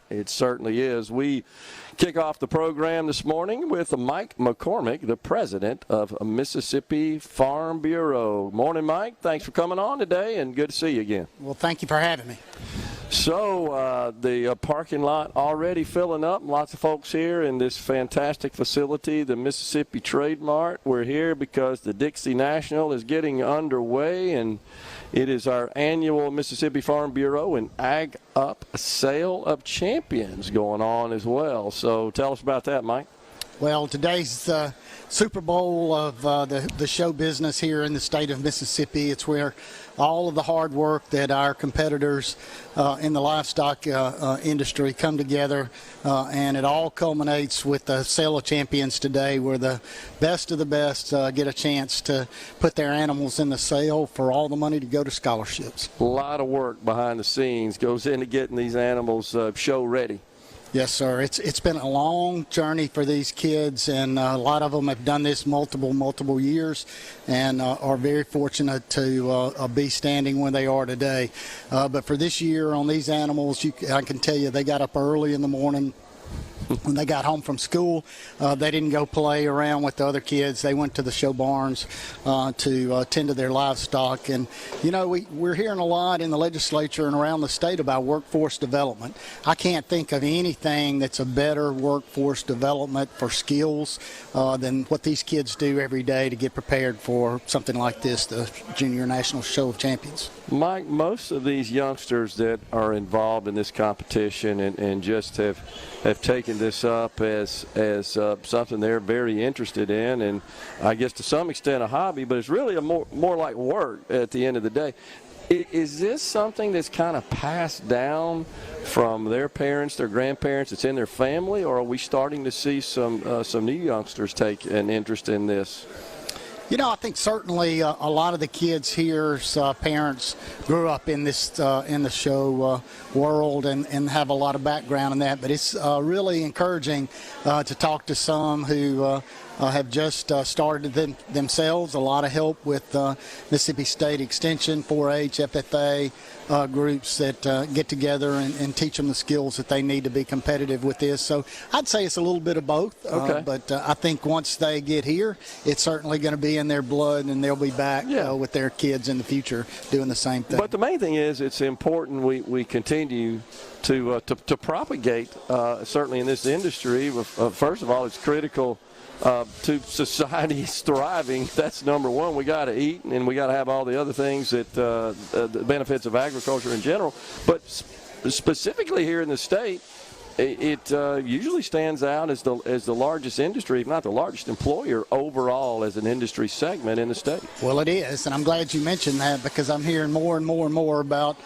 It certainly is. We kick off the program this morning with Mike McCormick, the president of Mississippi Farm Bureau. Morning, Mike. Thanks for coming on today, and good to see you again. Well, thank you for having me. So the parking lot already filling up. Lots of folks here in this fantastic facility, the Mississippi Trade Mart. We're here because the Dixie National is getting underway, and it is our annual Mississippi Farm Bureau and AgUP Sale of Champions going on as well. So tell us about that, Mike. Well, today's the Super Bowl of the show business here in the state of Mississippi. It's where all of the hard work that our competitors in the livestock industry come together, and it all culminates with the Sale of Champions today, where the best of the best get a chance to put their animals in the sale for all the money to go to scholarships. A lot of work behind the scenes goes into getting these animals show ready. Yes, sir. It's been a long journey for these kids, and a lot of them have done this multiple years, and are very fortunate to be standing when they are today. But for this year on these animals, I can tell you they got up early in the morning. When they got home from school, they didn't go play around with the other kids. They went to the show barns to tend to their livestock. And, you know, we're hearing a lot in the legislature and around the state about workforce development. I can't think of anything that's a better workforce development for skills than what these kids do every day to get prepared for something like this, the Junior National Show of Champions. Mike, most of these youngsters that are involved in this competition and just have taken this up as something they're very interested in, and I guess to some extent a hobby, but it's really a more like work at the end of the day. Is this something that's kind of passed down from their parents, their grandparents, it's in their family, or are we starting to see some new youngsters take an interest in this? You know, I think certainly a lot of the kids here's parents grew up in this in the show world and have a lot of background in that. But it's really encouraging to talk to some who have just started themselves. A lot of help with Mississippi State Extension, 4-H, FFA groups that get together and teach them the skills that they need to be competitive with this. So I'd say it's a little bit of both. Okay. But I think once they get here, it's certainly going to be in their blood, and they'll be back with their kids in the future doing the same thing. But the main thing is it's important we continue to propagate, certainly in this industry. First of all, it's critical to society's thriving. That's number one. We got to eat, and we got to have all the other things that the benefits of agriculture in general. But specifically here in the state, it usually stands out as the largest industry, if not the largest employer overall as an industry segment in the state. Well, it is, and I'm glad you mentioned that, because I'm hearing more and more about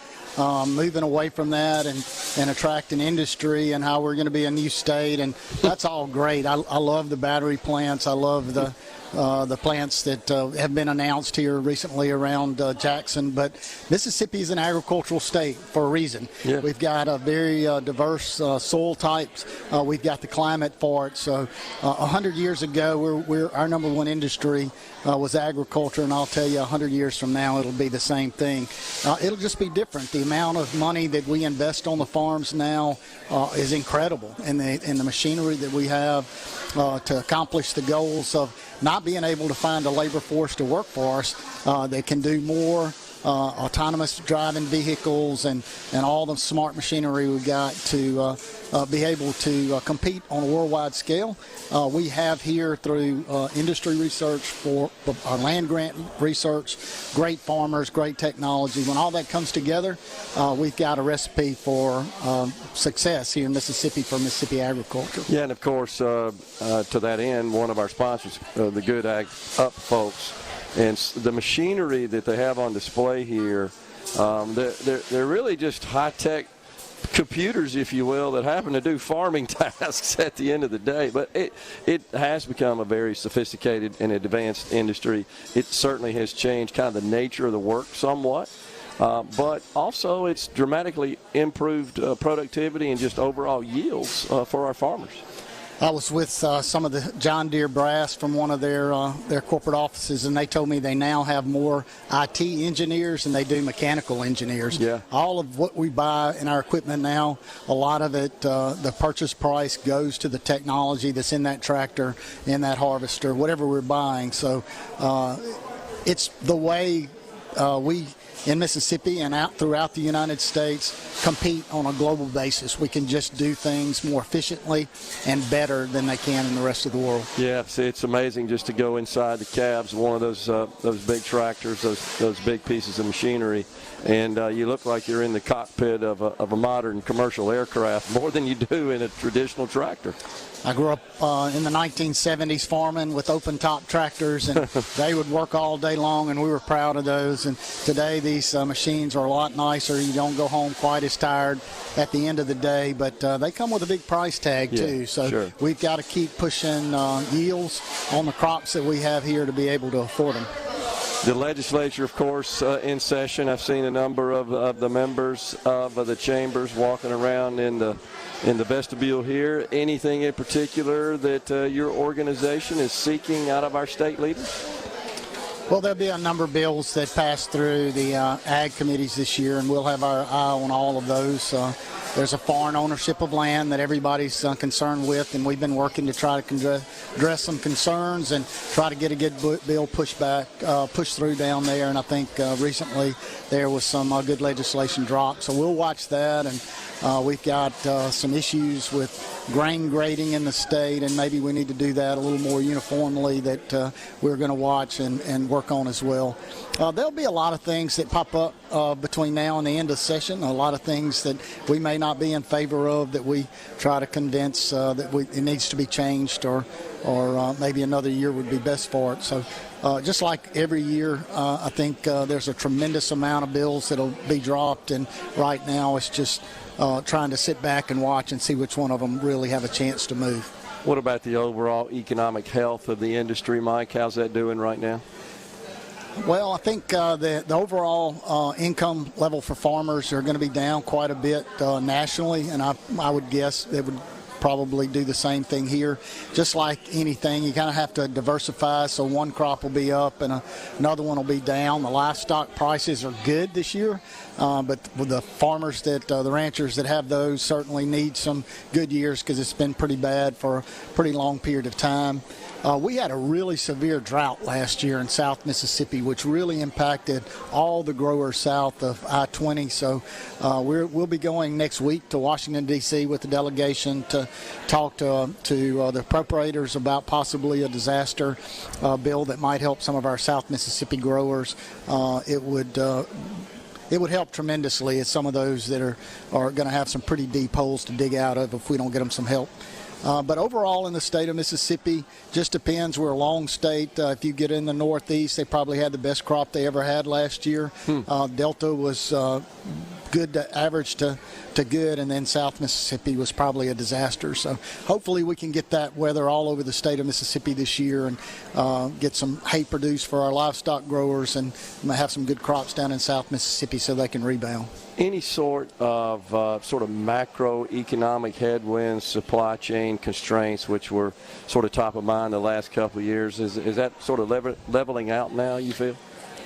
moving away from that and attracting industry, and how we're going to be a new state, and that's all great. I love the battery plants. I love the plants that have been announced here recently around Jackson. But Mississippi is an agricultural state for a reason. Yeah. We've got a very diverse soil types. We've got the climate for it. So 100 years ago, our number one industry was agriculture, and I'll tell you 100 years from now it'll be the same thing. It'll just be different. The amount of money that we invest on the farms now is incredible, and the machinery that we have to accomplish the goals of not being able to find a labor force to work for us. They can do more autonomous driving vehicles and all the smart machinery we got to be able to compete on a worldwide scale. We have here through industry research for our land grant research, great farmers, great technology. When all that comes together, we've got a recipe for success here in Mississippi for Mississippi agriculture. Yeah, and of course, to that end, one of our sponsors, the Good AgUP folks, and the machinery that they have on display here, they're really just high-tech computers, if you will, that happen to do farming tasks at the end of the day. But it has become a very sophisticated and advanced industry. It certainly has changed kind of the nature of the work somewhat. But also it's dramatically improved productivity and just overall yields for our farmers. I was with some of the John Deere brass from one of their corporate offices, and they told me they now have more IT engineers than they do mechanical engineers. Yeah. All of what we buy in our equipment now, a lot of it, the purchase price goes to the technology that's in that tractor, in that harvester, whatever we're buying. So it's the way we in Mississippi and out throughout the United States compete on a global basis. We can just do things more efficiently and better than they can in the rest of the world. Yeah, see, it's amazing just to go inside the cabs of one of those big tractors, those big pieces of machinery, and you look like you're in the cockpit of a modern commercial aircraft more than you do in a traditional tractor. I grew up in the 1970s farming with open-top tractors, and they would work all day long, and we were proud of those. And today these machines are a lot nicer. You don't go home quite as tired at the end of the day, but they come with a big price tag, too. So sure. We've got to keep pushing yields on the crops that we have here to be able to afford them. The legislature, of course, in session. I've seen a number of the members of the chambers walking around in the vestibule here. Anything in particular that your organization is seeking out of our state leaders? Well, there'll be a number of bills that pass through the ag committees this year, and we'll have our eye on all of those. There's a foreign ownership of land that everybody's concerned with, and we've been working to try to address some concerns and try to get a good bill pushed through down there. And I think recently there was some good legislation dropped. So we'll watch that, and we've got some issues with grain grading in the state, and maybe we need to do that a little more uniformly that we're going to watch and work on as well. There'll be a lot of things that pop up between now and the end of session, a lot of things that we may not be in favor of that we try to convince that it needs to be changed, or maybe another year would be best for it. So just like every year, I think there's a tremendous amount of bills that will be dropped, and right now it's just trying to sit back and watch and see which one of them really have a chance to move. What about the overall economic health of the industry, Mike? How's that doing right now? Well, I think the overall income level for farmers are going to be down quite a bit nationally, and I would guess they would probably do the same thing here. Just like anything, you kind of have to diversify, so one crop will be up and another one will be down. The livestock prices are good this year, but with the farmers the ranchers that have those certainly need some good years because it's been pretty bad for a pretty long period of time. We had a really severe drought last year in South Mississippi, which really impacted all the growers south of I-20. So we'll be going next week to Washington, D.C. with the delegation to talk to the appropriators about possibly a disaster bill that might help some of our South Mississippi growers. It would help tremendously as some of those that are going to have some pretty deep holes to dig out of if we don't get them some help. But overall in the state of Mississippi, just depends. We're a long state. If you get in the northeast, they probably had the best crop they ever had last year. Delta was good to average to good, and then South Mississippi was probably a disaster. So hopefully we can get that weather all over the state of Mississippi this year and get some hay produced for our livestock growers and have some good crops down in South Mississippi so they can rebound. Any sort of macroeconomic headwinds, supply chain constraints, which were sort of top of mind the last couple of years, is that sort of leveling out now, you feel?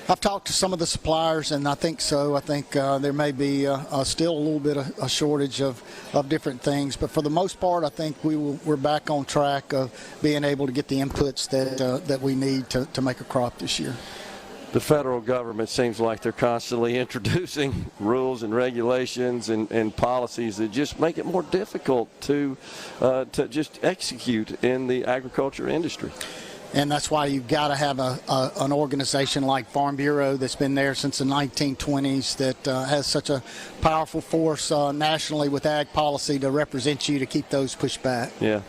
I've talked to some of the suppliers, and I think so. I think there may be still a little bit of a shortage of different things. But for the most part, I think we're back on track of being able to get the inputs that we need to make a crop this year. The federal government seems like they're constantly introducing rules and regulations and policies that just make it more difficult to just execute in the agriculture industry. And that's why you've got to have an organization like Farm Bureau that's been there since the 1920s that has such a powerful force nationally with ag policy to represent you to keep those pushed back. Yeah,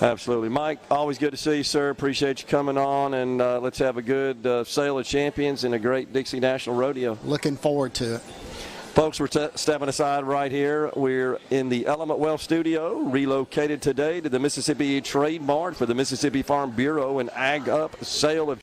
absolutely. Mike, always good to see you, sir. Appreciate you coming on, and let's have a good Sale of Champions and a great Dixie National Rodeo. Looking forward to it. Folks, we're stepping aside right here. We're in the Element Wealth studio, relocated today to the Mississippi Trade Mart for the Mississippi Farm Bureau and AgUP Sale of